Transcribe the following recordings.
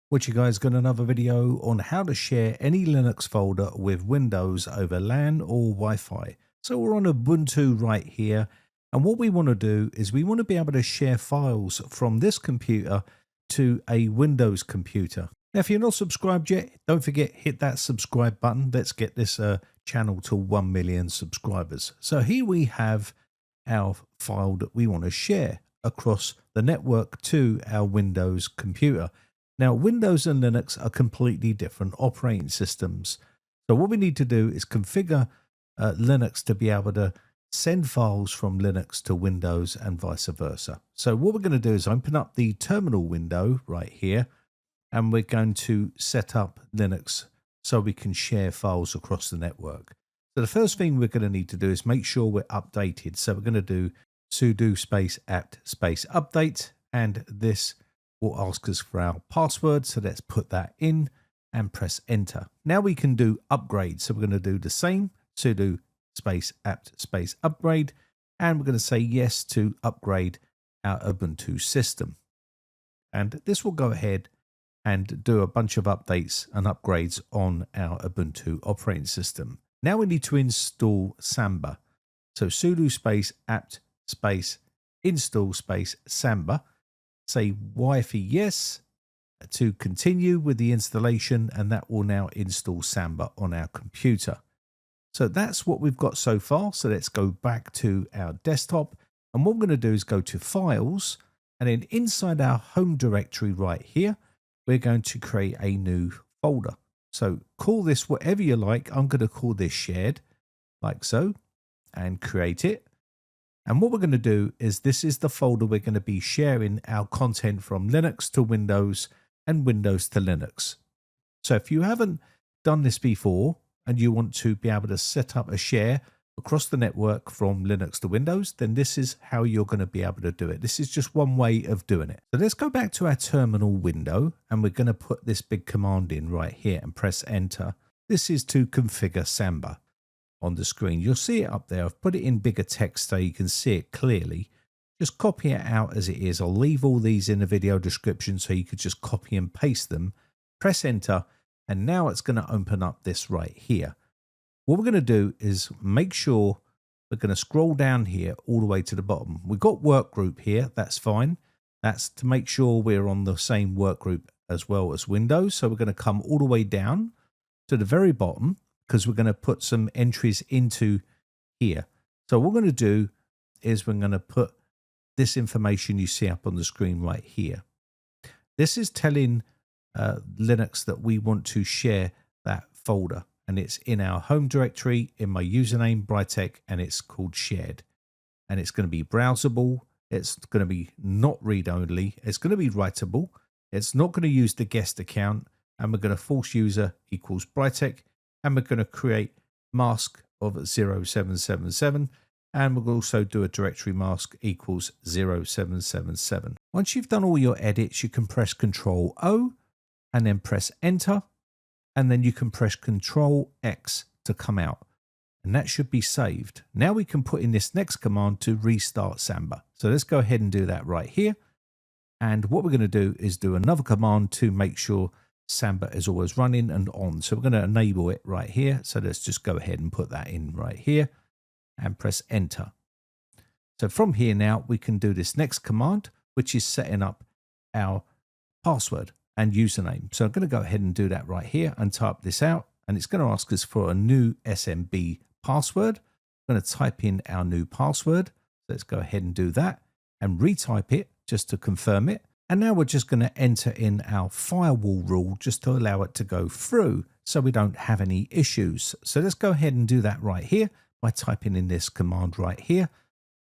What you guys got another video on how to share any Linux folder with Windows over LAN or Wi-Fi. So we're on Ubuntu right here, and what we want to do is we want to be able to share files from this computer to a Windows computer. Now if you're not subscribed yet, don't forget hit that subscribe button. Let's get this channel to 1 million subscribers. So here we have our file that we want to share across the network to our Windows computer. Now, Windows and Linux are completely different operating systems. So what we need to do is configure Linux to be able to send files from Linux to Windows and vice versa. So what we're going to do is open up the terminal window right here, and we're going to set up Linux so we can share files across the network. So the first thing we're going to need to do is make sure we're updated. So we're going to do sudo space apt space update, and this will ask us for our password. So let's put that in and press enter. Now we can do upgrade. So we're going to do the same, sudo space apt space upgrade, and we're going to say yes to upgrade our Ubuntu system. And this will go ahead and do a bunch of updates and upgrades on our Ubuntu operating system. Now we need to install Samba. So sudo space apt space install space Samba. Say Wi-Fi yes to continue with the installation, and that will now install Samba on our computer. So that's what we've got so far. So let's go back to our desktop, and what we're going to do is go to files, and then inside our home directory right here, we're going to create a new folder. So call this whatever you like. I'm going to call this shared, like so, and create it. And what we're going to do is this is the folder we're going to be sharing our content from Linux to Windows and Windows to Linux. So if you haven't done this before and you want to be able to set up a share across the network from Linux to Windows, then this is how you're going to be able to do it. This is just one way of doing it. So let's go back to our terminal window, and we're going to put this big command in right here and press enter. This is to configure Samba. On the screen, you'll see it up there. I've put it in bigger text so you can see it clearly. Just copy it out as it is. I'll leave all these in the video description so you could just copy and paste them. Press enter, and now it's going to open up this right here. What we're going to do is make sure we're going to scroll down here all the way to the bottom. We've got work group here. That's fine. That's to make sure we're on the same work group as well as Windows. So we're going to come all the way down to the very bottom, because we're going to put some entries into here. So what we're going to do is we're going to put this information you see up on the screen right here. This is telling Linux that we want to share that folder, and it's in our home directory, in my username, Brytech, and it's called shared. And it's going to be browsable. It's going to be not read-only. It's going to be writable. It's not going to use the guest account, and we're going to force user equals Brytech. And we're going to create mask of 0777, and we'll also do a directory mask equals 0777. Once you've done all your edits, you can press Control O and then press enter, and then you can press Control X to come out, and that should be saved. Now we can put in this next command to restart Samba. So let's go ahead and do that right here. And what we're going to do is do another command to make sure Samba is always running and on. So we're going to enable it right here. So let's just go ahead and put that in right here and press enter. So from here now, we can do this next command, which is setting up our password and username. So I'm going to go ahead and do that right here and type this out. And it's going to ask us for a new SMB password. I'm going to type in our new password. So let's go ahead and do that and retype it just to confirm it. And now we're just going to enter in our firewall rule just to allow it to go through so we don't have any issues. So let's go ahead and do that right here by typing in this command right here.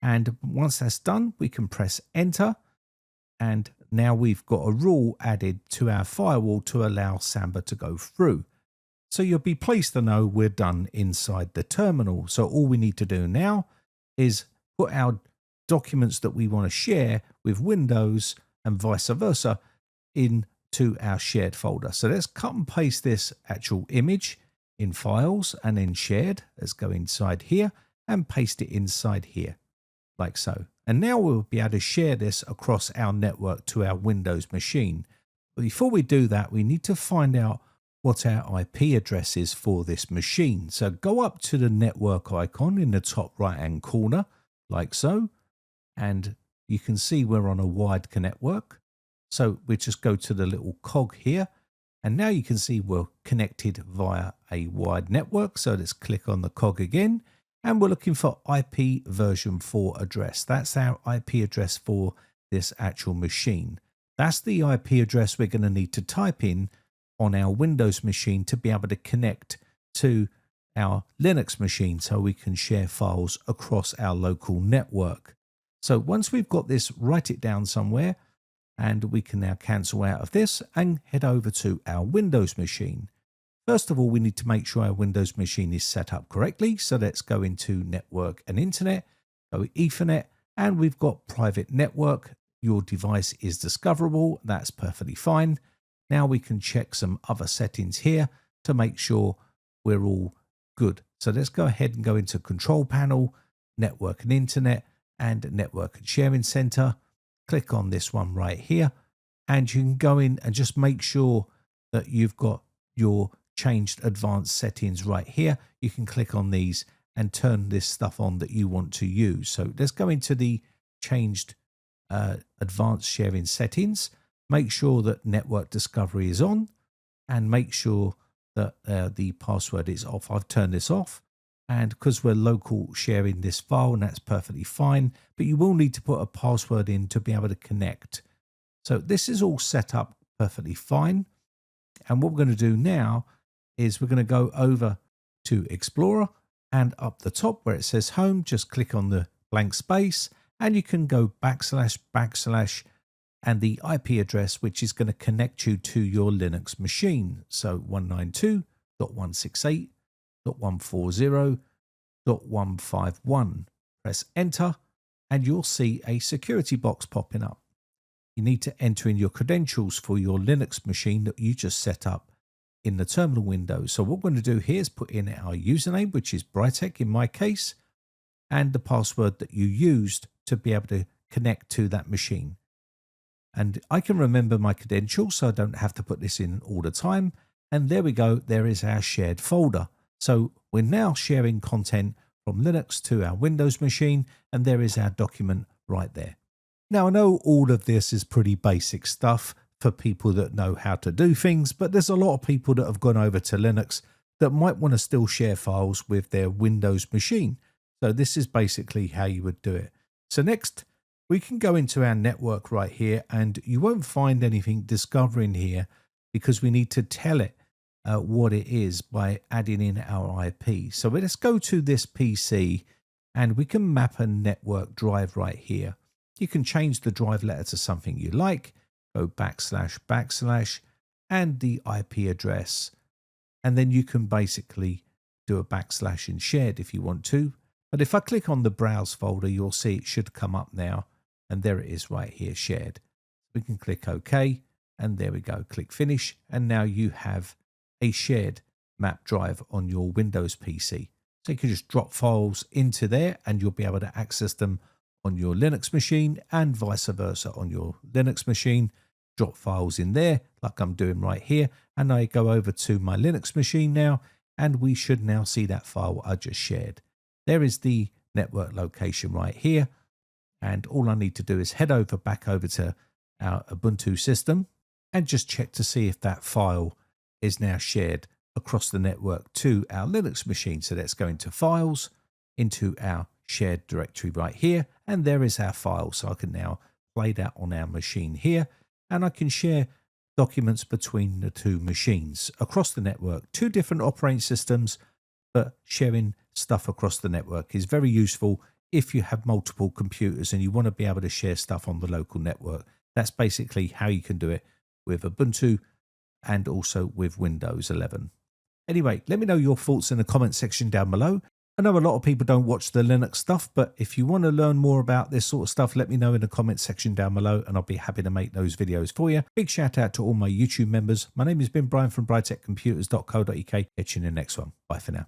And once that's done, we can press enter. And now we've got a rule added to our firewall to allow Samba to go through. So you'll be pleased to know we're done inside the terminal. So all we need to do now is put our documents that we want to share with Windows and vice versa into our shared folder. So let's cut and paste this actual image in files and then shared. Let's go inside here and paste it inside here like so. And now we'll be able to share this across our network to our Windows machine. But before we do that, we need to find out what our IP address is for this machine. So go up to the network icon in the top right hand corner, like so, and you can see we're on a wired network. So we just go to the little cog here, and now you can see we're connected via a wired network. So let's click on the cog again, and we're looking for IP version 4 address. That's our IP address for this actual machine. That's the IP address we're going to need to type in on our Windows machine to be able to connect to our Linux machine so we can share files across our local network. So once we've got this, write it down somewhere, and we can now cancel out of this and head over to our Windows machine. First of all, we need to make sure our Windows machine is set up correctly. So let's go into Network and Internet, go Ethernet, and we've got Private Network. Your device is discoverable. That's perfectly fine. Now we can check some other settings here to make sure we're all good. So let's go ahead and go into Control Panel, Network and Internet, and Network and Sharing Center. Click on this one right here, and you can go in and just make sure that you've got your changed advanced settings right here. You can click on these and turn this stuff on that you want to use. So let's go into the changed advanced sharing settings. Make sure that network discovery is on, and make sure that the password is off. I've turned this off, and because we're local sharing this file, and that's perfectly fine, but you will need to put a password in to be able to connect. So this is all set up perfectly fine. And what we're going to do now is we're going to go over to Explorer, and up the top where it says home, just click on the blank space, and you can go // and the IP address, which is going to connect you to your Linux machine. So 192.168.140.151. Press enter, and you'll see a security box popping up. You need to enter in your credentials for your Linux machine that you just set up in the terminal window. So what we're going to do here is put in our username, which is Brytech in my case, and the password that you used to be able to connect to that machine. And I can remember my credentials, so I don't have to put this in all the time. And there we go. There is our shared folder. So we're now sharing content from Linux to our Windows machine, and there is our document right there. Now, I know all of this is pretty basic stuff for people that know how to do things, but there's a lot of people that have gone over to Linux that might want to still share files with their Windows machine. So this is basically how you would do it. So next, we can go into our network right here, and you won't find anything discovering here because we need to tell it what it is by adding in our IP. So let's go to this PC, and we can map a network drive right here. You can change the drive letter to something you like, go // and the IP address. And then you can basically do a / in shared if you want to. But if I click on the browse folder, you'll see it should come up now. And there it is right here, shared. We can click OK, and there we go, click finish. And now you have a shared map drive on your Windows PC. So you can just drop files into there, and you'll be able to access them on your Linux machine, and vice versa on your Linux machine. Drop files in there like I'm doing right here. And I go over to my Linux machine now, and we should now see that file I just shared. There is the network location right here. And all I need to do is head back over to our Ubuntu system and just check to see if that file is now shared across the network to our Linux machine. So let's go into Files, into our shared directory right here. And there is our file. So I can now play that on our machine here. And I can share documents between the two machines across the network. Two different operating systems, but sharing stuff across the network is very useful if you have multiple computers and you want to be able to share stuff on the local network. That's basically how you can do it with Ubuntu and also with Windows 11. Anyway, let me know your thoughts in the comment section down below. I know a lot of people don't watch the Linux stuff, but if you want to learn more about this sort of stuff, let me know in the comment section down below, and I'll be happy to make those videos for you. Big shout out to all my YouTube members. My name has been Brian from brytechcomputers.co.uk. Catch you in the next one. Bye for now.